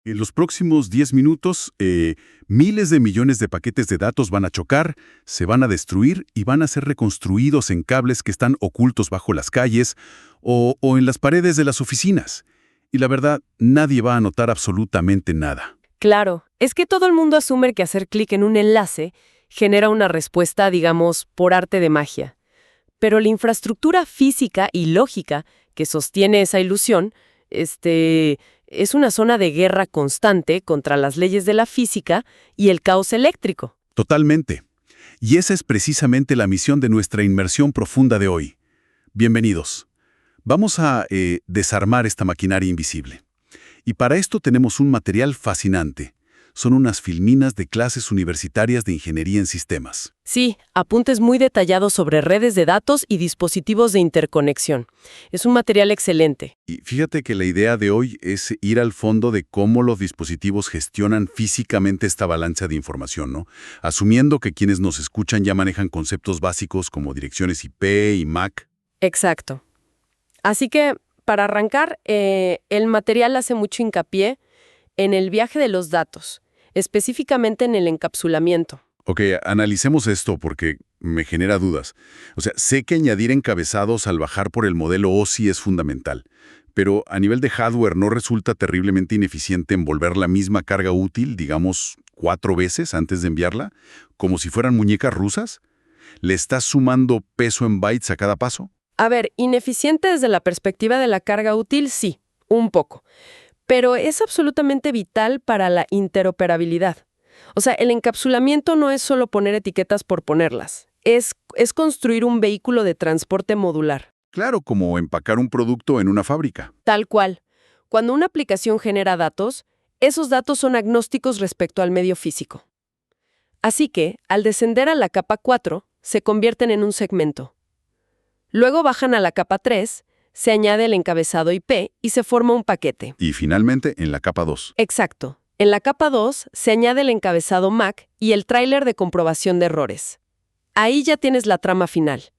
En los próximos 10 minutos, miles de millones de paquetes de datos van a chocar, se van a destruir y van a ser reconstruidos en cables que están ocultos bajo las calles o en las paredes de las oficinas. Y la verdad, nadie va a notar absolutamente nada. Claro, es que todo el mundo asume que hacer clic en un enlace genera una respuesta, digamos, por arte de magia. Pero la infraestructura física y lógica que sostiene esa ilusión, es una zona de guerra constante contra las leyes de la física y el caos eléctrico. Totalmente. Y esa es precisamente la misión de nuestra inmersión profunda de hoy. Bienvenidos. Vamos a desarmar esta maquinaria invisible. Y para esto tenemos un material fascinante. Son unas filminas de clases universitarias de ingeniería en sistemas. Sí, apuntes muy detallados sobre redes de datos y dispositivos de interconexión. Es un material excelente. Y fíjate que la idea de hoy es ir al fondo de cómo los dispositivos gestionan físicamente esta avalancha de información, ¿no? Asumiendo que quienes nos escuchan ya manejan conceptos básicos como direcciones IP y MAC. Exacto. Así que, para arrancar, el material hace mucho hincapié en el viaje de los datos, específicamente en el encapsulamiento. Ok, analicemos esto porque me genera dudas. O sea, sé que añadir encabezados al bajar por el modelo OSI es fundamental, pero a nivel de hardware ¿no resulta terriblemente ineficiente envolver la misma carga útil, digamos, 4 veces antes de enviarla, como si fueran muñecas rusas? ¿Le estás sumando peso en bytes a cada paso? A ver, ineficiente desde la perspectiva de la carga útil, sí, un poco. Pero es absolutamente vital para la interoperabilidad. O sea, el encapsulamiento no es solo poner etiquetas por ponerlas. Es construir un vehículo de transporte modular. Claro, como empacar un producto en una fábrica. Tal cual. Cuando una aplicación genera datos, esos datos son agnósticos respecto al medio físico. Así que, al descender a la capa 4, se convierten en un segmento. Luego bajan a la capa 3, se añade el encabezado IP y se forma un paquete. Y finalmente, en la capa 2. Exacto. En la capa 2 se añade el encabezado MAC y el tráiler de comprobación de errores. Ahí ya tienes la trama final.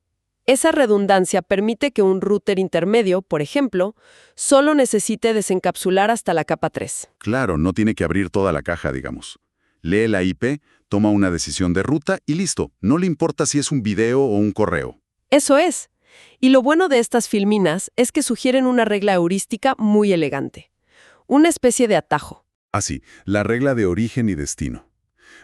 Esa redundancia permite que un router intermedio, por ejemplo, solo necesite desencapsular hasta la capa 3. Claro, no tiene que abrir toda la caja, digamos. Lee la IP, toma una decisión de ruta y listo. No le importa si es un video o un correo. Eso es. Y lo bueno de estas filminas es que sugieren una regla heurística muy elegante. Una especie de atajo. Así, la regla de origen y destino.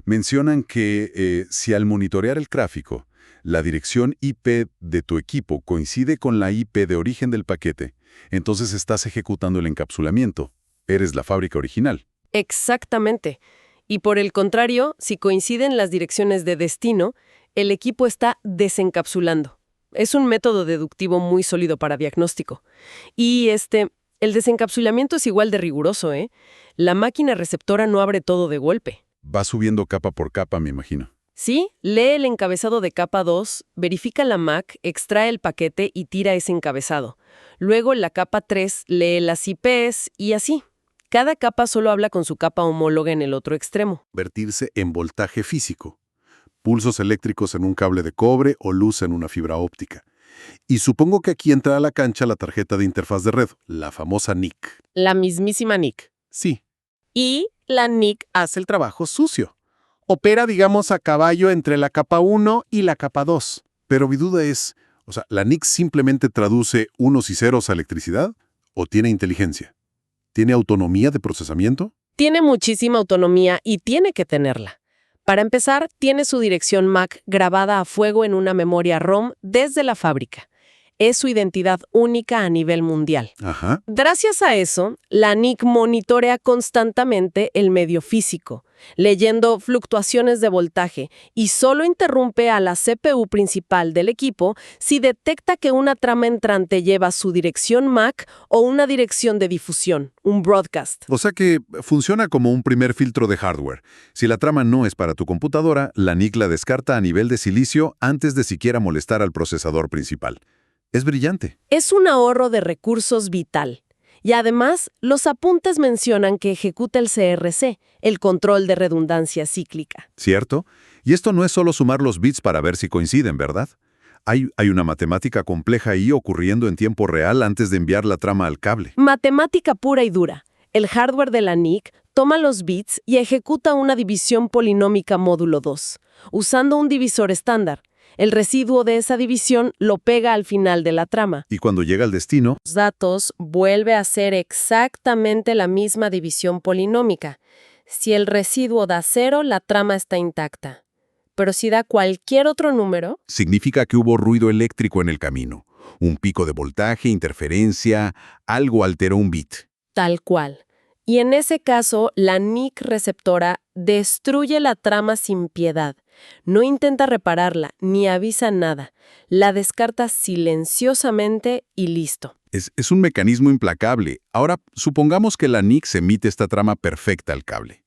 Mencionan que si al monitorear el tráfico, la dirección IP de tu equipo coincide con la IP de origen del paquete, entonces estás ejecutando el encapsulamiento. Eres la fábrica original. Exactamente. Y por el contrario, si coinciden las direcciones de destino, el equipo está desencapsulando. Es un método deductivo muy sólido para diagnóstico. Y el desencapsulamiento es igual de riguroso, ¿eh? La máquina receptora no abre todo de golpe. Va subiendo capa por capa, me imagino. Sí, lee el encabezado de capa 2, verifica la MAC, extrae el paquete y tira ese encabezado. Luego en la capa 3 lee las IPs y así. Cada capa solo habla con su capa homóloga en el otro extremo. Convertirse en voltaje físico. Pulsos eléctricos en un cable de cobre o luz en una fibra óptica. Y supongo que aquí entra a la cancha la tarjeta de interfaz de red, la famosa NIC. La mismísima NIC. Sí. Y la NIC hace el trabajo sucio. Opera, digamos, a caballo entre la capa 1 y la capa 2. Pero mi duda es, ¿la NIC simplemente traduce unos y ceros a electricidad? ¿O tiene inteligencia? ¿Tiene autonomía de procesamiento? tiene muchísima autonomía y tiene que tenerla. Para empezar, tiene su dirección MAC grabada a fuego en una memoria ROM desde la fábrica. Es su identidad única a nivel mundial. Ajá. Gracias a eso, la NIC monitorea constantemente el medio físico, leyendo fluctuaciones de voltaje y solo interrumpe a la CPU principal del equipo si detecta que una trama entrante lleva su dirección MAC o una dirección de difusión, un broadcast. O sea que funciona como un primer filtro de hardware. Si la trama no es para tu computadora, la NIC la descarta a nivel de silicio antes de siquiera molestar al procesador principal. Es brillante. Es un ahorro de recursos vital. Y además, los apuntes mencionan que ejecuta el CRC, el control de redundancia cíclica. ¿Cierto? Y esto no es solo sumar los bits para ver si coinciden, ¿verdad? Hay una matemática compleja ahí ocurriendo en tiempo real antes de enviar la trama al cable. Matemática pura y dura. El hardware de la NIC toma los bits y ejecuta una división polinómica módulo 2, usando un divisor estándar. El residuo de esa división lo pega al final de la trama. Y cuando llega al destino, Los datos vuelve a ser exactamente la misma división polinómica. Si el residuo da 0, la trama está intacta. Pero si da cualquier otro número, significa que hubo ruido eléctrico en el camino. Un pico de voltaje, interferencia, algo alteró un bit. tal cual. Y en ese caso, la NIC receptora destruye la trama sin piedad. No intenta repararla, ni avisa nada. La descarta silenciosamente y listo. Es un mecanismo implacable. Ahora, supongamos que la NIC emite esta trama perfecta al cable.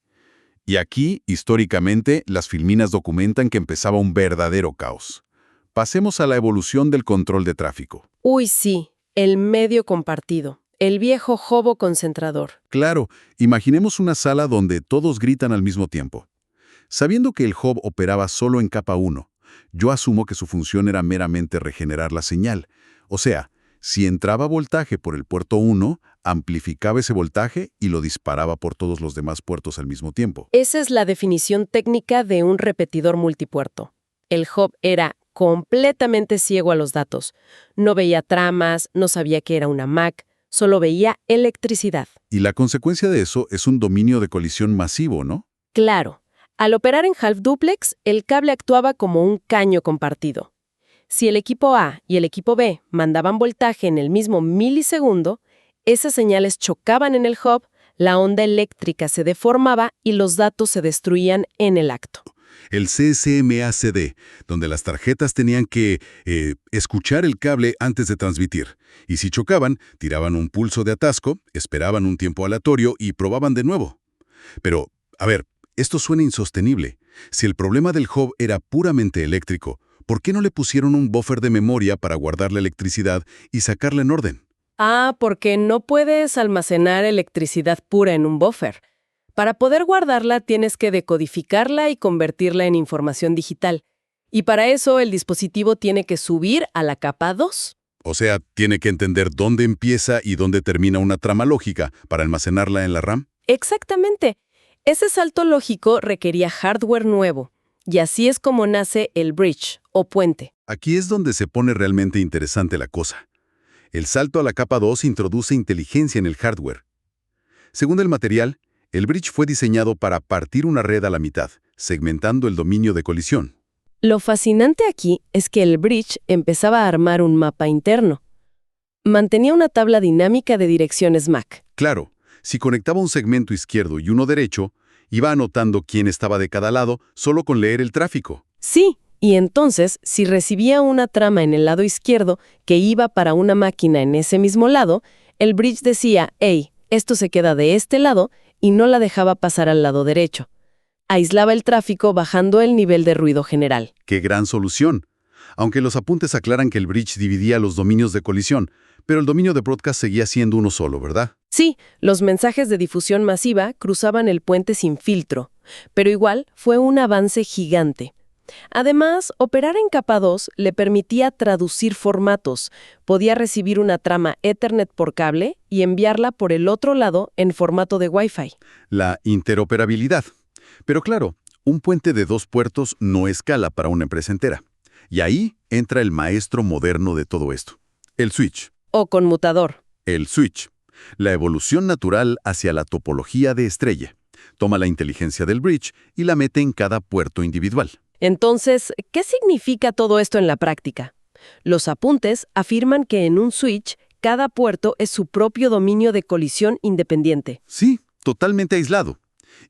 Y aquí, históricamente, las filminas documentan que empezaba un verdadero caos. Pasemos a la evolución del control de tráfico. Uy, sí, el medio compartido. El viejo jobo concentrador. Claro, imaginemos una sala donde todos gritan al mismo tiempo. Sabiendo que el hub operaba solo en capa 1, yo asumo que su función era meramente regenerar la señal. O sea, si entraba voltaje por el puerto 1, amplificaba ese voltaje y lo disparaba por todos los demás puertos al mismo tiempo. Esa es la definición técnica de un repetidor multipuerto. El hub era completamente ciego a los datos. No veía tramas, no sabía que era una MAC, solo veía electricidad. Y la consecuencia de eso es un dominio de colisión masivo, ¿no? Claro, al operar en half duplex, el cable actuaba como un caño compartido. Si el equipo A y el equipo B mandaban voltaje en el mismo milisegundo, esas señales chocaban en el hub, la onda eléctrica se deformaba y los datos se destruían en el acto. El CSMACD, donde las tarjetas tenían que escuchar el cable antes de transmitir. Y si chocaban, tiraban un pulso de atasco, esperaban un tiempo aleatorio y probaban de nuevo. Pero, a ver, esto suena insostenible. Si el problema del hub era puramente eléctrico, ¿por qué no le pusieron un buffer de memoria para guardar la electricidad y sacarla en orden? Porque no puedes almacenar electricidad pura en un buffer. Para poder guardarla tienes que decodificarla y convertirla en información digital. Y para eso el dispositivo tiene que subir a la capa 2. O sea, tiene que entender dónde empieza y dónde termina una trama lógica para almacenarla en la RAM. Exactamente. Ese salto lógico requería hardware nuevo. Y así es como nace el bridge, o puente. Aquí es donde se pone realmente interesante la cosa. El salto a la capa 2 introduce inteligencia en el hardware. Según el material, el bridge fue diseñado para partir una red a la mitad, segmentando el dominio de colisión. Lo fascinante aquí es que el bridge empezaba a armar un mapa interno. Mantenía una tabla dinámica de direcciones MAC. Claro, si conectaba un segmento izquierdo y uno derecho, iba anotando quién estaba de cada lado solo con leer el tráfico. Sí, y entonces, si recibía una trama en el lado izquierdo que iba para una máquina en ese mismo lado, el bridge decía, hey, esto se queda de este lado, y no la dejaba pasar al lado derecho. Aislaba el tráfico bajando el nivel de ruido general. ¡Qué gran solución! Aunque los apuntes aclaran que el bridge dividía los dominios de colisión, pero el dominio de broadcast seguía siendo uno solo, ¿verdad? Sí, los mensajes de difusión masiva cruzaban el puente sin filtro, pero igual fue un avance gigante. Además, operar en capa 2 le permitía traducir formatos. Podía recibir una trama Ethernet por cable y enviarla por el otro lado en formato de Wi-Fi. La interoperabilidad. Pero claro, un puente de 2 puertos no escala para una empresa entera. Y ahí entra el maestro moderno de todo esto. El switch. O conmutador. El switch. La evolución natural hacia la topología de estrella. Toma la inteligencia del bridge y la mete en cada puerto individual. Entonces, ¿qué significa todo esto en la práctica? Los apuntes afirman que en un switch, cada puerto es su propio dominio de colisión independiente. Sí, totalmente aislado.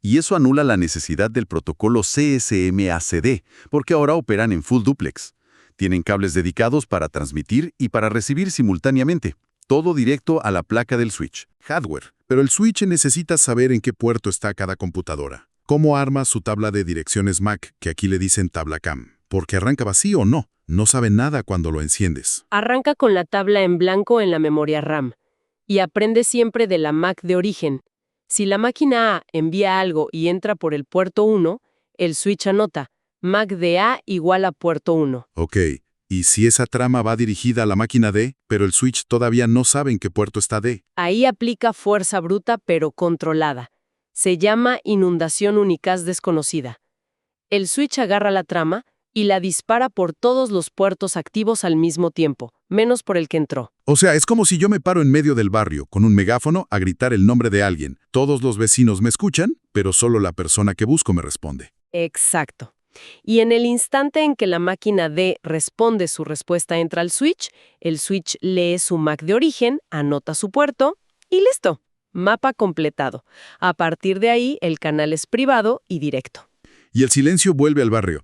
Y eso anula la necesidad del protocolo CSMACD, porque ahora operan en full duplex. Tienen cables dedicados para transmitir y para recibir simultáneamente. Todo directo a la placa del switch. Hardware. Pero el switch necesita saber en qué puerto está cada computadora. ¿Cómo arma su tabla de direcciones MAC, que aquí le dicen tabla CAM? Porque arranca vacío o no. No sabe nada cuando lo enciendes. Arranca con la tabla en blanco en la memoria RAM y aprende siempre de la MAC de origen. Si la máquina A envía algo y entra por el puerto 1, el switch anota MAC de A igual a puerto 1. Ok, y si esa trama va dirigida a la máquina D, pero el switch todavía no sabe en qué puerto está D. Ahí aplica fuerza bruta pero controlada. Se llama inundación unicaz desconocida. El switch agarra la trama y la dispara por todos los puertos activos al mismo tiempo, menos por el que entró. O sea, es como si yo me paro en medio del barrio con un megáfono a gritar el nombre de alguien. Todos los vecinos me escuchan, pero solo la persona que busco me responde. Exacto. Y en el instante en que la máquina D responde su respuesta entra al switch, el switch lee su MAC de origen, anota su puerto y listo. Mapa completado. A partir de ahí, el canal es privado y directo. Y el silencio vuelve al barrio.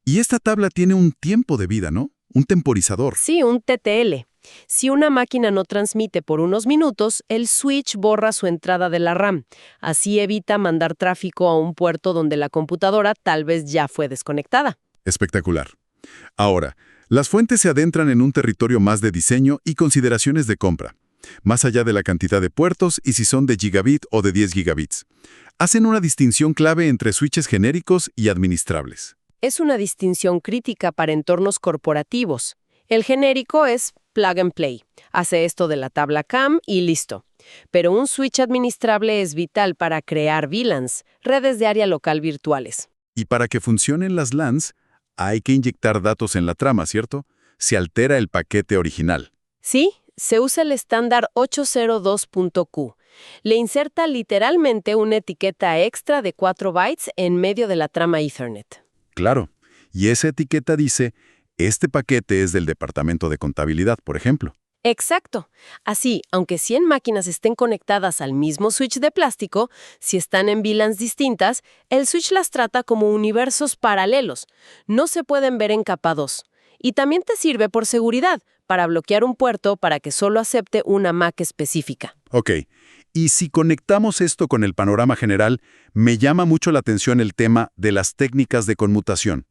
Y esta tabla tiene un tiempo de vida, ¿no? Un temporizador. Sí, un TTL. Si una máquina no transmite por unos minutos, el switch borra su entrada de la RAM. Así evita mandar tráfico a un puerto donde la computadora tal vez ya fue desconectada. Espectacular. Ahora, las fuentes se adentran en un territorio más de diseño y consideraciones de compra, más allá de la cantidad de puertos y si son de gigabit o de 10 gigabits. Hacen una distinción clave entre switches genéricos y administrables. Es una distinción crítica para entornos corporativos. El genérico es plug and play. Hace esto de la tabla CAM y listo. Pero un switch administrable es vital para crear VLANs, redes de área local virtuales. Y para que funcionen las LANs, hay que inyectar datos en la trama, ¿cierto? Se altera el paquete original. Sí, se usa el estándar 802.q. Le inserta literalmente una etiqueta extra de 4 bytes en medio de la trama Ethernet. Claro. Y esa etiqueta dice, este paquete es del departamento de contabilidad, por ejemplo. Exacto. Así, aunque 100 máquinas estén conectadas al mismo switch de plástico, si están en VLANs distintas, el switch las trata como universos paralelos. No se pueden ver en capa 2. Y también te sirve por seguridad, para bloquear un puerto para que solo acepte una MAC específica. Ok. Y si conectamos esto con el panorama general, me llama mucho la atención el tema de las técnicas de conmutación.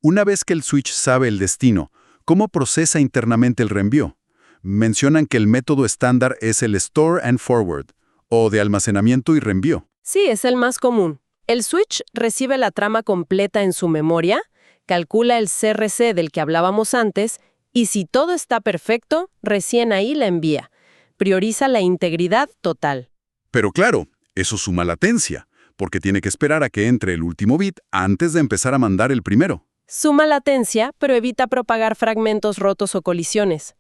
Una vez que el switch sabe el destino, ¿cómo procesa internamente el reenvío? Mencionan que el método estándar es el Store and Forward, o de almacenamiento y reenvío. Sí, es el más común. El switch recibe la trama completa en su memoria, calcula el CRC del que hablábamos antes, y si todo está perfecto, recién ahí la envía. Prioriza la integridad total. Pero claro, eso suma latencia, porque tiene que esperar a que entre el último bit antes de empezar a mandar el primero. Suma latencia, pero evita propagar fragmentos rotos o colisiones.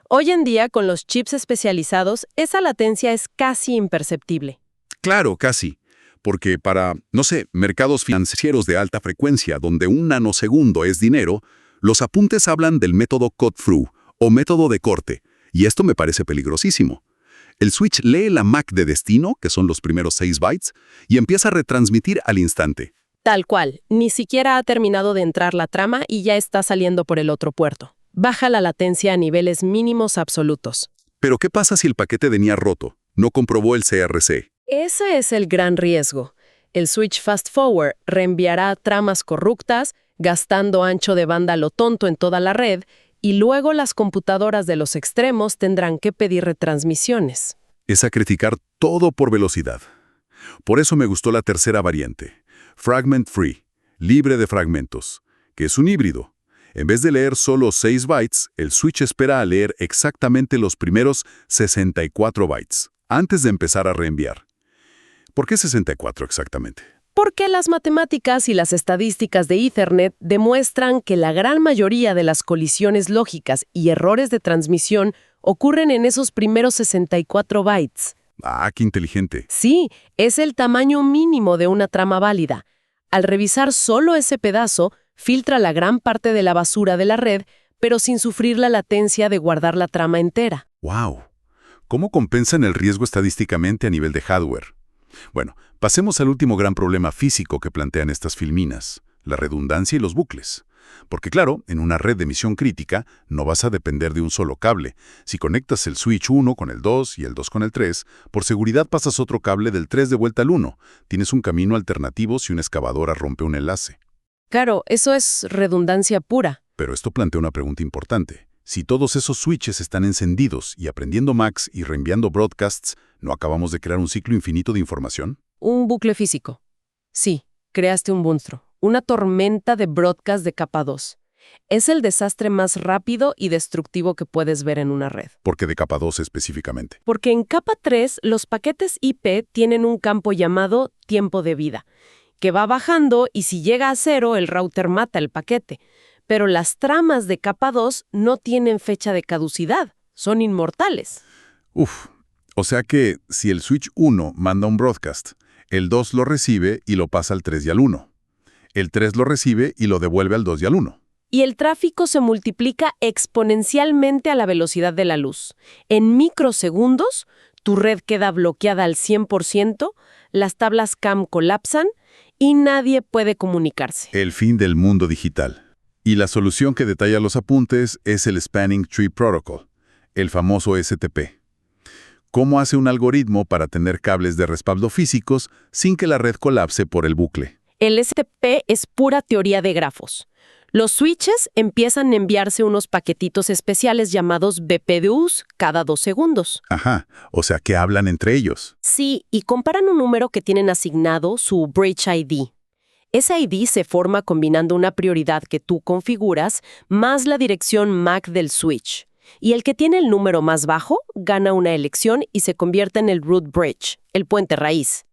Hoy en día, con los chips especializados, esa latencia es casi imperceptible. Claro, casi. Porque para, no sé, mercados financieros de alta frecuencia, donde un nanosegundo es dinero, los apuntes hablan del método cut-through, o método de corte, y esto me parece peligrosísimo. El switch lee la MAC de destino, que son los primeros 6 bytes, y empieza a retransmitir al instante. Tal cual, ni siquiera ha terminado de entrar la trama y ya está saliendo por el otro puerto. Baja la latencia a niveles mínimos absolutos. Pero ¿qué pasa si el paquete venía roto? No comprobó el CRC. Ese es el gran riesgo. El switch fast forward reenviará tramas corruptas, gastando ancho de banda a lo tonto en toda la red, y luego las computadoras de los extremos tendrán que pedir retransmisiones. Es sacrificar todo por velocidad. Por eso me gustó la tercera variante, Fragment Free, libre de fragmentos, que es un híbrido. En vez de leer solo 6 bytes, el switch espera a leer exactamente los primeros 64 bytes, antes de empezar a reenviar. ¿Por qué 64 exactamente? Porque las matemáticas y las estadísticas de Ethernet demuestran que la gran mayoría de las colisiones lógicas y errores de transmisión ocurren en esos primeros 64 bytes. Ah, qué inteligente. Sí, es el tamaño mínimo de una trama válida. Al revisar solo ese pedazo, filtra la gran parte de la basura de la red, pero sin sufrir la latencia de guardar la trama entera. ¡Wow! ¿Cómo compensan el riesgo estadísticamente a nivel de hardware? Bueno, pasemos al último gran problema físico que plantean estas filminas, la redundancia y los bucles. Porque claro, en una red de misión crítica no vas a depender de un solo cable. Si conectas el switch 1 con el 2 y el 2 con el 3, por seguridad pasas otro cable del 3 de vuelta al 1. Tienes un camino alternativo si una excavadora rompe un enlace. Claro, eso es redundancia pura. Pero esto plantea una pregunta importante. Si todos esos switches están encendidos y aprendiendo MACs y reenviando broadcasts, ¿no acabamos de crear un ciclo infinito de información? Un bucle físico. Sí, creaste un monstruo. Una tormenta de broadcast de capa 2. Es el desastre más rápido y destructivo que puedes ver en una red. ¿Por qué de capa 2 específicamente? Porque en capa 3 los paquetes IP tienen un campo llamado tiempo de vida, que va bajando y si llega a 0 el router mata el paquete. Pero las tramas de capa 2 no tienen fecha de caducidad, son inmortales. Uf, o sea que si el switch 1 manda un broadcast, el 2 lo recibe y lo pasa al 3 y al 1. El 3 lo recibe y lo devuelve al 2 y al 1. Y el tráfico se multiplica exponencialmente a la velocidad de la luz. En microsegundos, tu red queda bloqueada al 100%, las tablas CAM colapsan y nadie puede comunicarse. El fin del mundo digital. Y la solución que detalla los apuntes es el Spanning Tree Protocol, el famoso STP. ¿Cómo hace un algoritmo para tener cables de respaldo físicos sin que la red colapse por el bucle? El STP es pura teoría de grafos. Los switches empiezan a enviarse unos paquetitos especiales llamados BPDUs cada 2 segundos. Ajá, o sea que hablan entre ellos. Sí, y comparan un número que tienen asignado su Bridge ID. Ese ID se forma combinando una prioridad que tú configuras más la dirección MAC del switch. Y el que tiene el número más bajo gana una elección y se convierte en el root bridge, el puente raíz.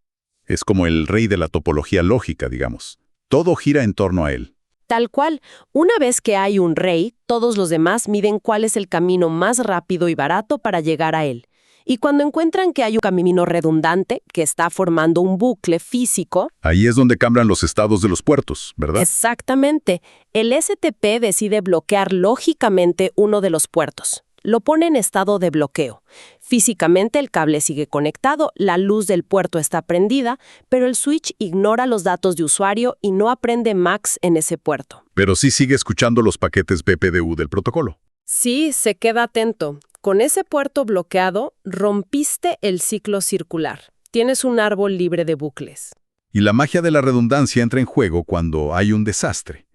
Es como el rey de la topología lógica, digamos. Todo gira en torno a él. Tal cual, una vez que hay un rey, todos los demás miden cuál es el camino más rápido y barato para llegar a él. Y cuando encuentran que hay un camino redundante, que está formando un bucle físico... Ahí es donde cambian los estados de los puertos, ¿verdad? Exactamente. El STP decide bloquear lógicamente uno de los puertos. Lo pone en estado de bloqueo. Físicamente el cable sigue conectado, la luz del puerto está prendida, pero el switch ignora los datos de usuario y no aprende MACs en ese puerto. Pero sí sigue escuchando los paquetes BPDU del protocolo. Sí, se queda atento. Con ese puerto bloqueado, rompiste el ciclo circular. Tienes un árbol libre de bucles. Y la magia de la redundancia entra en juego cuando hay un desastre.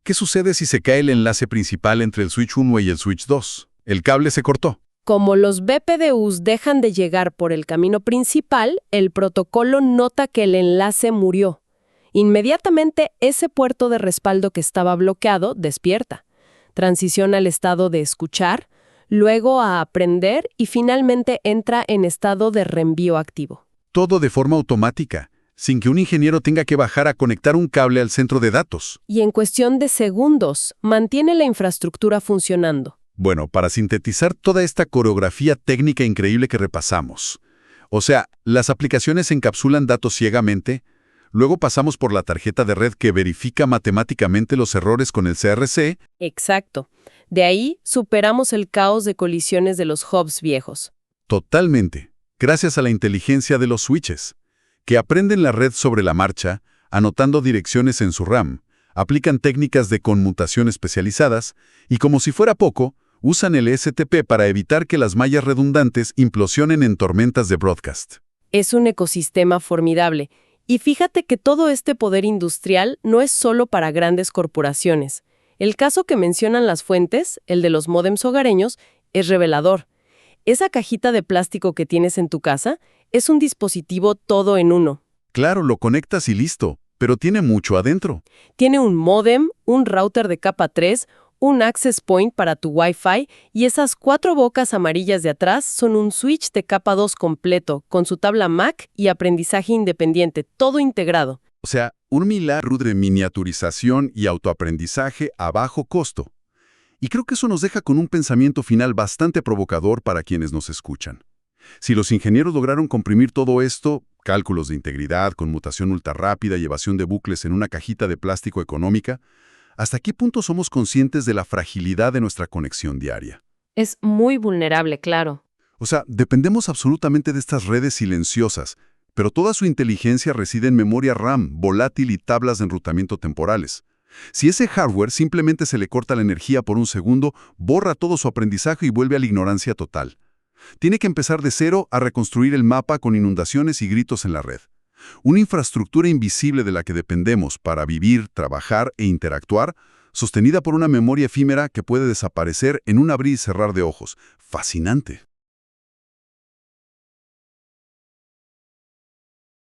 ¿Qué sucede si se cae el enlace principal entre el switch 1 y el switch 2? El cable se cortó. Como los BPDUs dejan de llegar por el camino principal, el protocolo nota que el enlace murió. Inmediatamente, ese puerto de respaldo que estaba bloqueado despierta. Transiciona al estado de escuchar, luego a aprender y finalmente entra en estado de reenvío activo. Todo de forma automática, sin que un ingeniero tenga que bajar a conectar un cable al centro de datos. Y en cuestión de segundos, mantiene la infraestructura funcionando. Bueno, para sintetizar toda esta coreografía técnica increíble que repasamos. O sea, las aplicaciones encapsulan datos ciegamente, luego pasamos por la tarjeta de red que verifica matemáticamente los errores con el CRC. Exacto. De ahí superamos el caos de colisiones de los hubs viejos. Totalmente, gracias a la inteligencia de los switches, que aprenden la red sobre la marcha, anotando direcciones en su RAM, aplican técnicas de conmutación especializadas y, como si fuera poco, usan el STP para evitar que las mallas redundantes implosionen en tormentas de broadcast. Es un ecosistema formidable. Y fíjate que todo este poder industrial no es solo para grandes corporaciones. El caso que mencionan las fuentes, el de los módems hogareños, es revelador. Esa cajita de plástico que tienes en tu casa es un dispositivo todo en uno. Claro, lo conectas y listo, pero tiene mucho adentro. Tiene un módem, un router de capa 3, un access point para tu Wi-Fi y esas 4 bocas amarillas de atrás son un switch de capa 2 completo, con su tabla MAC y aprendizaje independiente, todo integrado. O sea, un milagro de miniaturización y autoaprendizaje a bajo costo. Y creo que eso nos deja con un pensamiento final bastante provocador para quienes nos escuchan. Si los ingenieros lograron comprimir todo esto, cálculos de integridad, conmutación ultrarrápida y evasión de bucles en una cajita de plástico económica, ¿hasta qué punto somos conscientes de la fragilidad de nuestra conexión diaria? Es muy vulnerable, claro. O sea, dependemos absolutamente de estas redes silenciosas, pero toda su inteligencia reside en memoria RAM, volátil y tablas de enrutamiento temporales. Si ese hardware simplemente se le corta la energía por un segundo, borra todo su aprendizaje y vuelve a la ignorancia total. Tiene que empezar de cero a reconstruir el mapa con inundaciones y gritos en la red. Una infraestructura invisible de la que dependemos para vivir, trabajar e interactuar, sostenida por una memoria efímera que puede desaparecer en un abrir y cerrar de ojos. Fascinante.